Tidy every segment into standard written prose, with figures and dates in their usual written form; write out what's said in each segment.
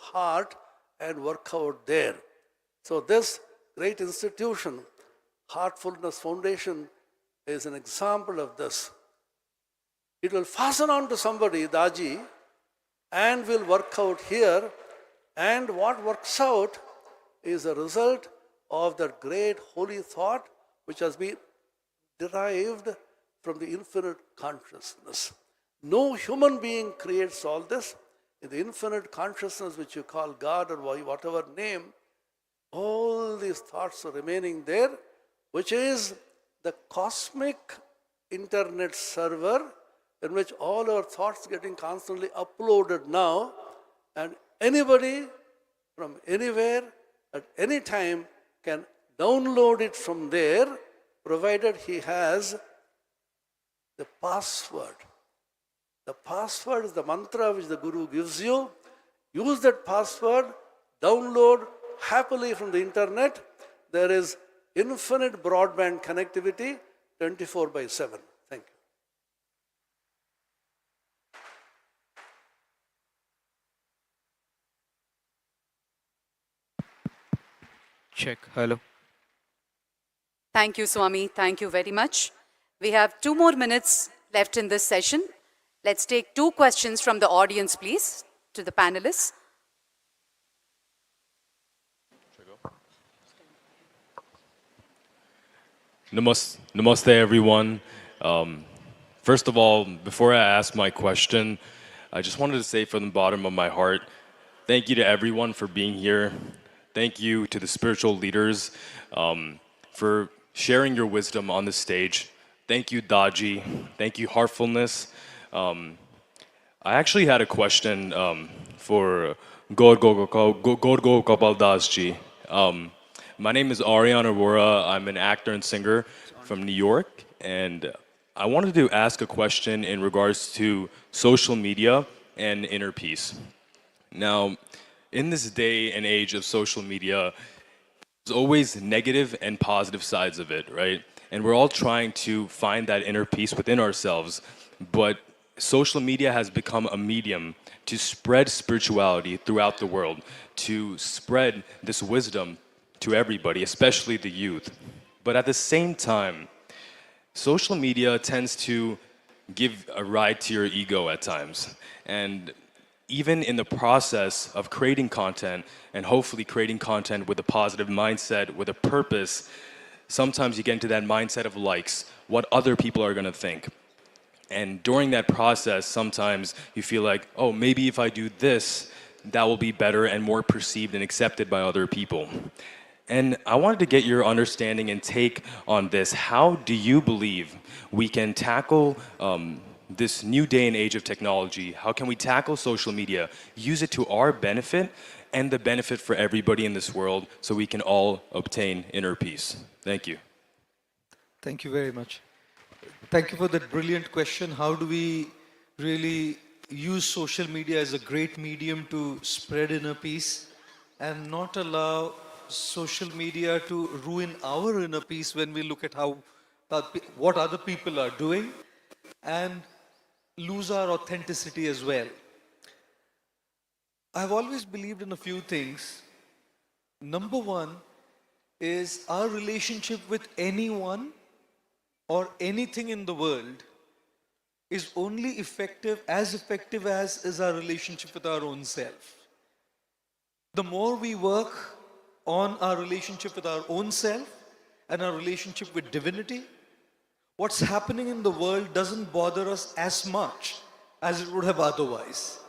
heart and work out there. So this great institution, Heartfulness Foundation, is an example of this. It will fasten on to somebody, Daji, and will work out here. And what works out is a result of that great holy thought which has been derived from the infinite consciousness. No human being creates all this. In the infinite consciousness, which you call God or whatever name, all these thoughts are remaining there, which is the cosmic internet server in which all our thoughts getting constantly uploaded now, and anybody from anywhere at any time can download it from there, provided he has the password. The password is the mantra which the Guru gives you. Use that password, download happily from the internet. There is infinite broadband connectivity 24/7. Thank you. Check. Hello. Thank you, Swami. Thank you very much. We have 2 more minutes left in this session. Let's take 2 questions from the audience, please, to the panelists. Namaste, everyone. First of all, before I ask my question, I just wanted to say from the bottom of my heart, thank you to everyone for being here. Thank you to the spiritual leaders for sharing your wisdom on the stage. Thank you, Daji. Thank you, Heartfulness. I actually had a question for Gobal Das ji. My name is Aryan Arora. I'm an actor and singer from New York, and I wanted to ask a question in regards to social media and inner peace. Now, in this day and age of social media, there's always negative and positive sides of it, right? And we're all trying to find that inner peace within ourselves, but social media has become a medium to spread spirituality throughout the world, to spread this wisdom to everybody, especially the youth. But at the same time, social media tends to give a ride to your ego at times. And even in the process of creating content, and hopefully creating content with a positive mindset, with a purpose, sometimes you get into that mindset of likes, what other people are gonna think. And during that process, sometimes you feel like, oh, maybe if I do this, that will be better and more perceived and accepted by other people. And I wanted to get your understanding and take on this. How do you believe we can tackle this new day and age of technology? How can we tackle social media, use it to our benefit and the benefit for everybody in this world so we can all obtain inner peace? Thank you. Thank you very much. Thank you for that brilliant question. How do we really use social media as a great medium to spread inner peace and not allow social media to ruin our inner peace when we look at what other people are doing and lose our authenticity as well? I've always believed in a few things. Number one is our relationship with anyone or anything in the world is only effective as is our relationship with our own self. The more we work on our relationship with our own self and our relationship with divinity, what's happening in the world doesn't bother us as much as it would have otherwise.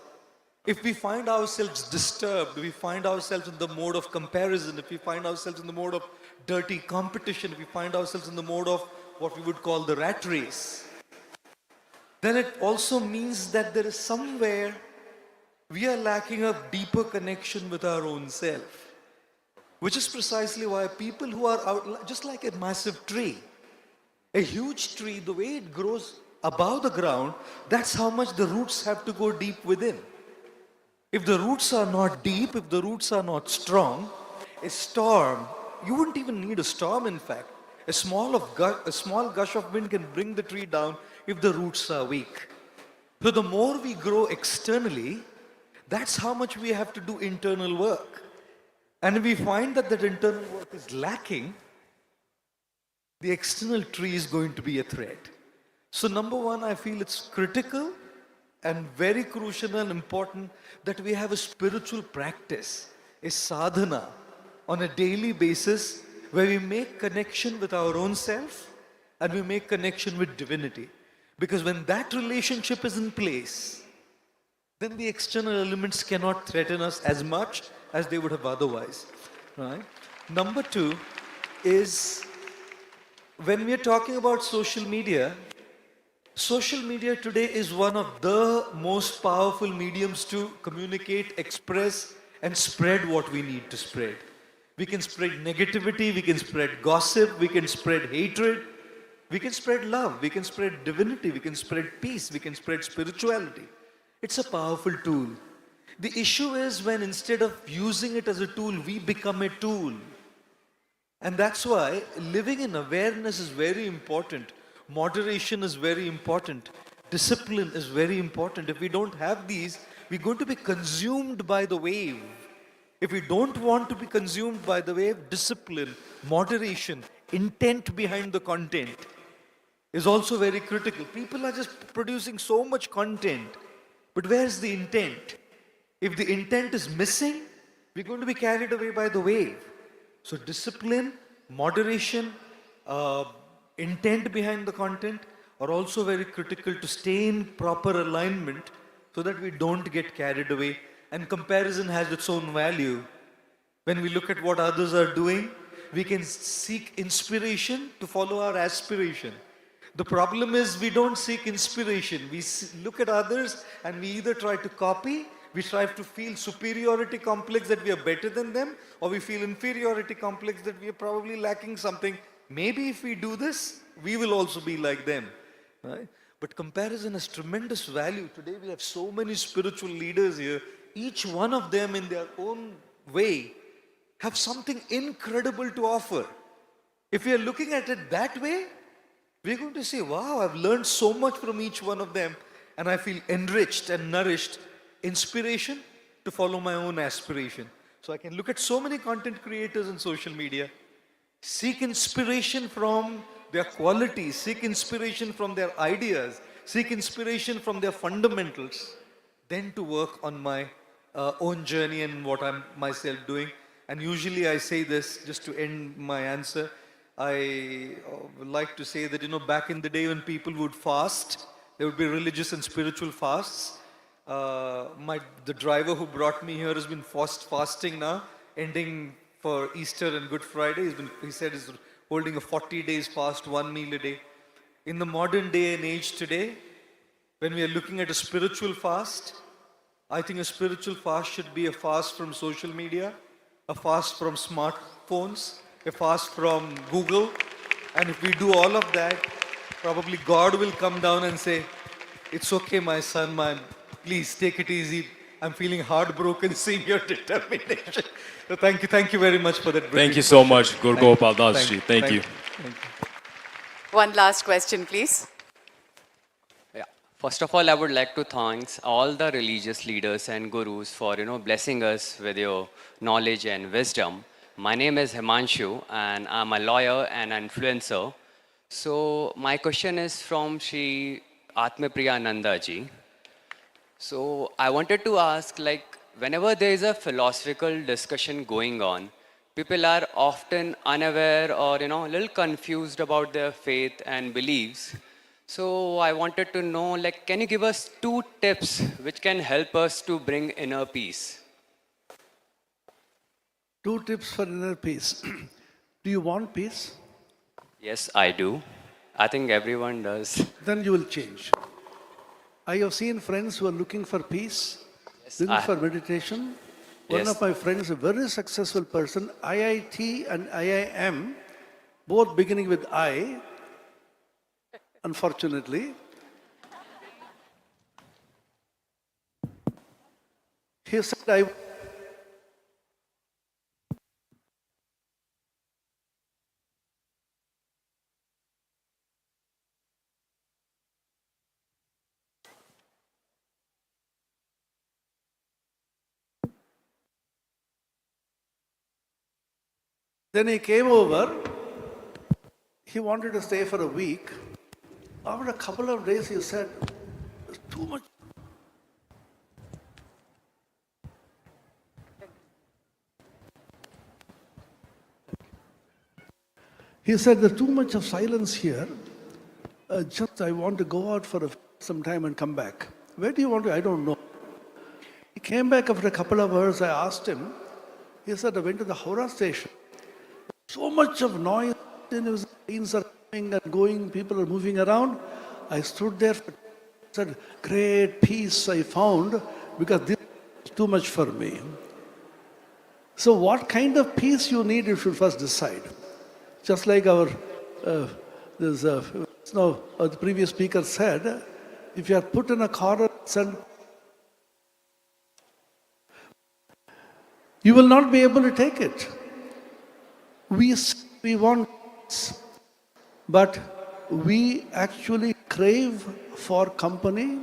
If we find ourselves disturbed, we find ourselves in the mode of comparison, if we find ourselves in the mode of dirty competition, if we find ourselves in the mode of what we would call the rat race, then it also means that there is somewhere we are lacking a deeper connection with our own self. Which is precisely why people who are out, just like a massive tree, a huge tree, the way it grows above the ground, that's how much the roots have to go deep within. If the roots are not deep, if the roots are not strong, a storm, you wouldn't even need a storm in fact. A small gush of wind can bring the tree down if the roots are weak. So the more we grow externally, That's how much we have to do internal work. And if we find that that internal work is lacking, the external tree is going to be a threat. So number one, I feel it's critical and very crucial and important that we have a spiritual practice, a sadhana on a daily basis where we make connection with our own self and we make connection with divinity. Because when that relationship is in place, then the external elements cannot threaten us as much as they would have otherwise. Right? Number two is when we are talking about social media today is one of the most powerful mediums to communicate, express, and spread what we need to spread. We can spread negativity, we can spread gossip, we can spread hatred, we can spread love, we can spread divinity, we can spread peace, we can spread spirituality. It's a powerful tool. The issue is when instead of using it as a tool, we become a tool. And that's why living in awareness is very important. Moderation is very important. Discipline is very important. If we don't have these, we're going to be consumed by the wave. If we don't want to be consumed by the wave, discipline, moderation, intent behind the content is also very critical. People are just producing so much content, but where's the intent? If the intent is missing, we're going to be carried away by the wave. So discipline, moderation, intent behind the content are also very critical to stay in proper alignment so that we don't get carried away. And comparison has its own value. When we look at what others are doing, we can seek inspiration to follow our aspiration. The problem is we don't seek inspiration. We look at others and we either try to copy, we try to feel superiority complex that we are better than them, or we feel inferiority complex that we are probably lacking something. Maybe if we do this, we will also be like them. Right? But comparison has tremendous value. Today we have so many spiritual leaders here. Each one of them in their own way have something incredible to offer. If we are looking at it that way, we're going to say, wow, I've learned so much from each one of them and I feel enriched and nourished. Inspiration to follow my own aspiration. So I can look at so many content creators on social media, seek inspiration from their qualities, seek inspiration from their ideas, seek inspiration from their fundamentals, then to work on my own journey and what I'm myself doing. And usually I say this just to end my answer. I would like to say that, back in the day when people would fast, there would be religious and spiritual fasts. The driver who brought me here has been fasting now, ending for Easter and Good Friday. He said he's holding a 40 days fast, 1 meal a day. In the modern day and age today, when we are looking at a spiritual fast, I think a spiritual fast should be a fast from social media, a fast from smartphones, a fast from Google. And if we do all of that, probably God will come down and say, it's okay, my son, please take it easy. I'm feeling heartbroken seeing your determination. So thank you very much for that. Thank you so much, Guru Gopal Das ji. Thank you. One last question, please. Yeah. First of all, I would like to thank all the religious leaders and gurus for blessing us with your knowledge and wisdom. My name is Himanshu, and I'm a lawyer and an influencer. So my question is from Shri Atmapriyananda ji. So I wanted to ask, whenever there is a philosophical discussion going on, people are often unaware or, a little confused about their faith and beliefs. So I wanted to know, can you give us 2 tips which can help us to bring inner peace? 2 tips for inner peace. Do you want peace? Yes, I do. I think everyone does. Then you will change. I have seen friends who are looking for peace, Yes, looking for meditation. One Yes. of my friends, a very successful person, IIT and IIM, both beginning with I, unfortunately. He said, I Then he came over. He wanted to stay for a week. After a couple of days, he said, "There's too much." He said, "There's too much of silence here. Just I want to go out for some time and come back." "Where do you want to?" "I don't know." He came back after a couple of hours. I asked him. He said, "I went to the Howrah station. So much of noise. Trains are coming and going. People are moving around. I stood there. Said, great peace I found because this is too much for me." So, what kind of peace you need, you should first decide. Just like our the previous speaker said, if you are put in a corner, you will not be able to take it. We want peace, but we actually crave for company,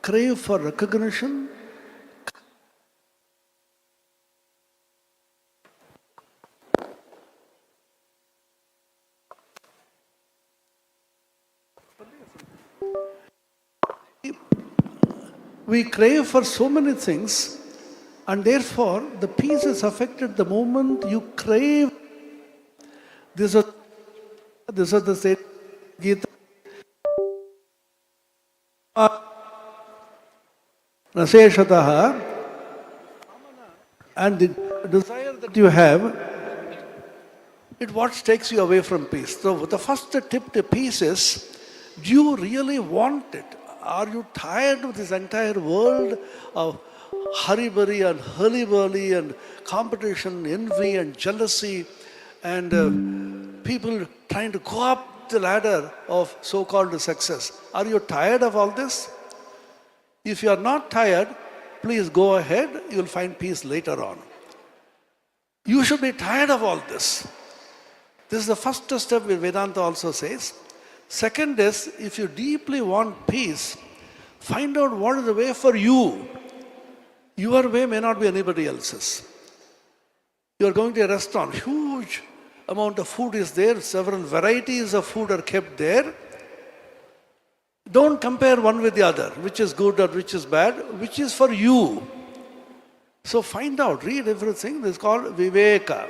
crave for recognition. We crave for so many things, and therefore the peace is affected the moment you crave. This is the state Gita. Naseshataha, and the desire that you have, it what takes you away from peace. So the first tip to peace is, do you really want it? Are you tired of this entire world of hurry-burry and hurly-burly and competition, envy and jealousy and people trying to go up the ladder of so-called success? Are you tired of all this? If you are not tired, please go ahead. You will find peace later on. You should be tired of all this. This is the first step Vedanta also says. Second is, if you deeply want peace, find out what is the way for you. Your way may not be anybody else's. You are going to a restaurant, huge amount of food is there, several varieties of food are kept there. Don't compare one with the other, which is good or which is bad, which is for you. So find out, read everything. This is called Viveka.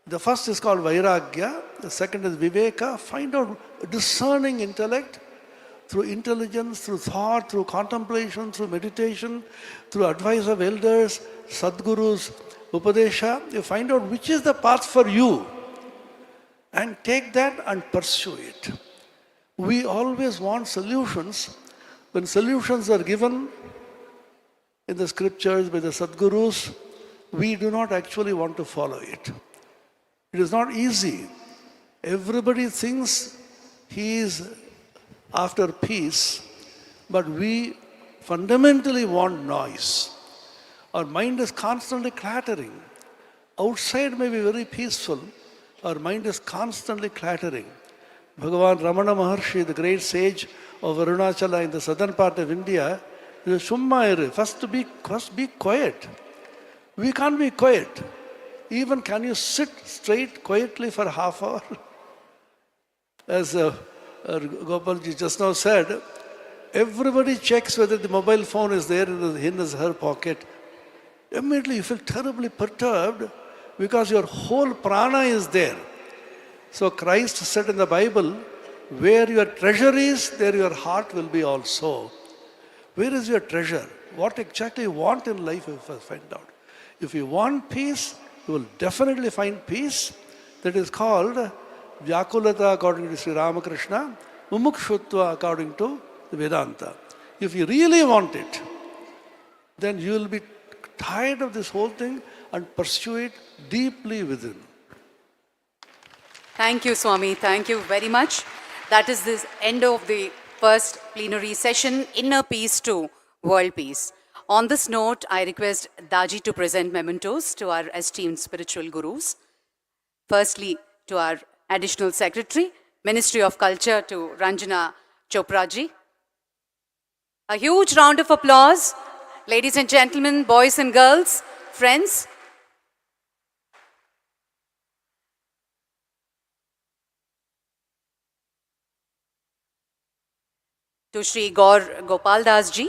The first is called Vairagya, the second is Viveka. Find out discerning intellect through intelligence, through thought, through contemplation, through meditation, through advice of elders, Sadgurus, Upadesha. You find out which is the path for you and take that and pursue it. We always want solutions. When solutions are given in the scriptures by the Sadgurus, we do not actually want to follow it. It is not easy. Everybody thinks he is after peace, but we fundamentally want noise. Our mind is constantly clattering. Outside may be very peaceful. Our mind is constantly clattering. Bhagavan Ramana Maharshi, the great sage of Arunachala in the southern part of India, he says, Shumma, first be quiet. We can't be quiet. Even can you sit straight quietly for half hour? As Gopalji just now said, everybody checks whether the mobile phone is there in his her pocket. Immediately you feel terribly perturbed because your whole prana is there. So Christ said in the Bible, where your treasure is, there your heart will be also. Where is your treasure? What exactly you want in life, you first find out. If you want peace, you will definitely find peace. That is called Vyakulata according to Sri Ramakrishna, Mumukshutva according to the Vedanta. If you really want it, then you will be tired of this whole thing and pursue it deeply within. Thank you, Swami. Thank you very much. That is the end of the first plenary session, Inner Peace to World Peace. On this note, I request Daji to present mementos to our esteemed spiritual gurus. Firstly, to our Additional Secretary, Ministry of Culture, to Ranjana Chopraji. A huge round of applause. Ladies and gentlemen, boys and girls, friends. to Shri Gaur Gopal Das ji,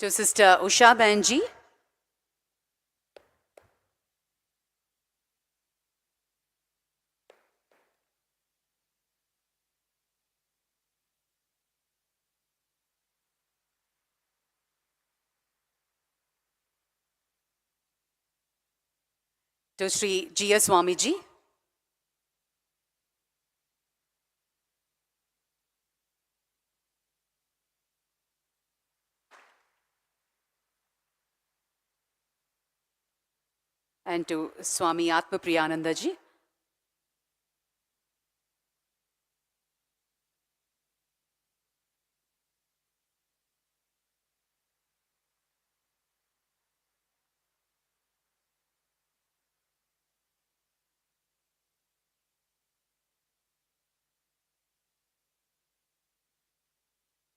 to Sister Usha Banji, to Sri G.S. Swamiji, and to Swami Atma Priyananda ji.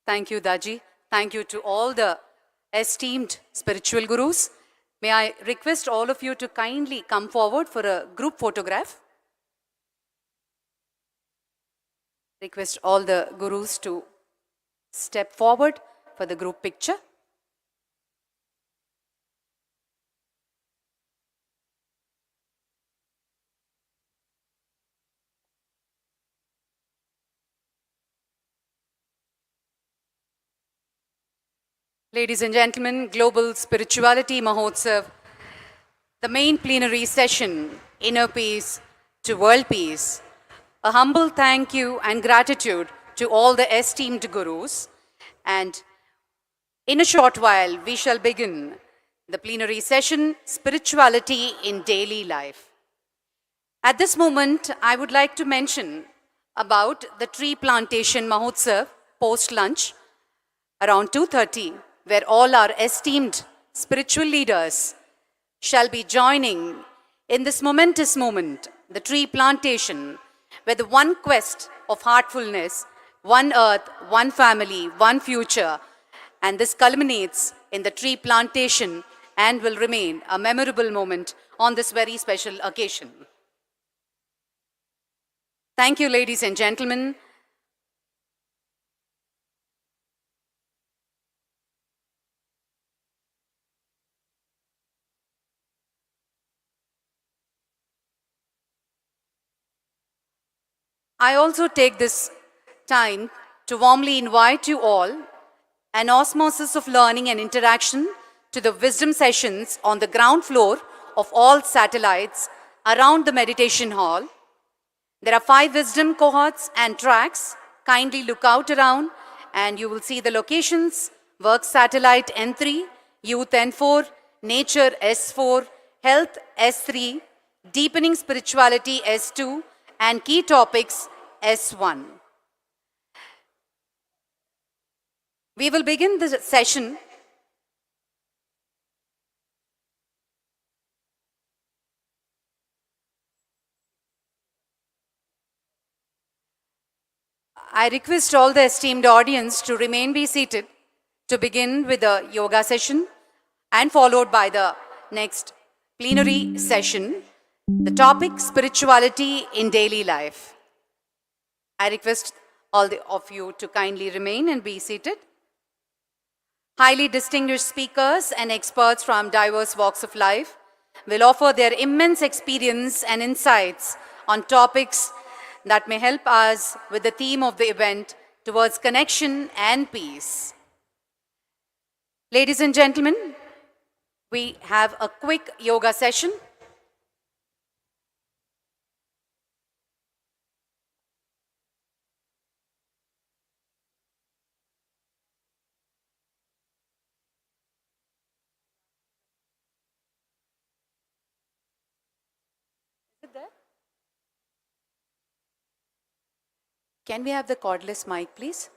Thank you, Daji. Thank you to all the esteemed spiritual gurus. May I request all of you to kindly come forward for a group photograph. Request all the gurus to step forward for the group picture. Ladies and gentlemen, Global Spirituality Mahotsav, the main plenary session, Inner Peace to World Peace. A humble thank you and gratitude to all the esteemed gurus. And in a short while, we shall begin the plenary session, Spirituality in Daily Life. At this moment, I would like to mention about the tree plantation Mahotsav post-lunch around 2:30, where all our esteemed spiritual leaders shall be joining in this momentous moment, the tree plantation, where the one quest of heartfulness, one earth, one family, one future, and this culminates in the tree plantation and will remain a memorable moment on this very special occasion. Thank you, ladies and gentlemen. I also take this time to warmly invite you all an osmosis of learning and interaction to the wisdom sessions on the ground floor of all satellites around the meditation hall. There are 5 wisdom cohorts and tracks. Kindly look out around and you will see the locations: Work Satellite N3, Youth N4, Nature S4, Health S3, Deepening Spirituality S2, and Key Topics S1. We will begin the session I request all the esteemed audience to be seated to begin with the yoga session and followed by the next plenary session. The topic, spirituality in daily life. I request all of you to kindly remain and be seated. Highly distinguished speakers and experts from diverse walks of life will offer their immense experience and insights on topics that may help us with the theme of the event towards connection and peace. Ladies and gentlemen, we have a quick yoga session. Is it there? Can we have the cordless mic, please?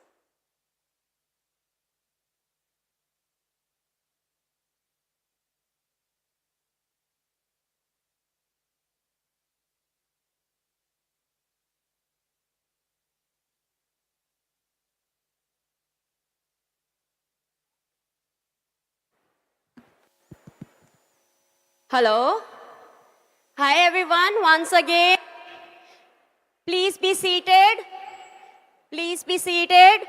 Hello. Hi everyone, once again. Please be seated. Please be seated.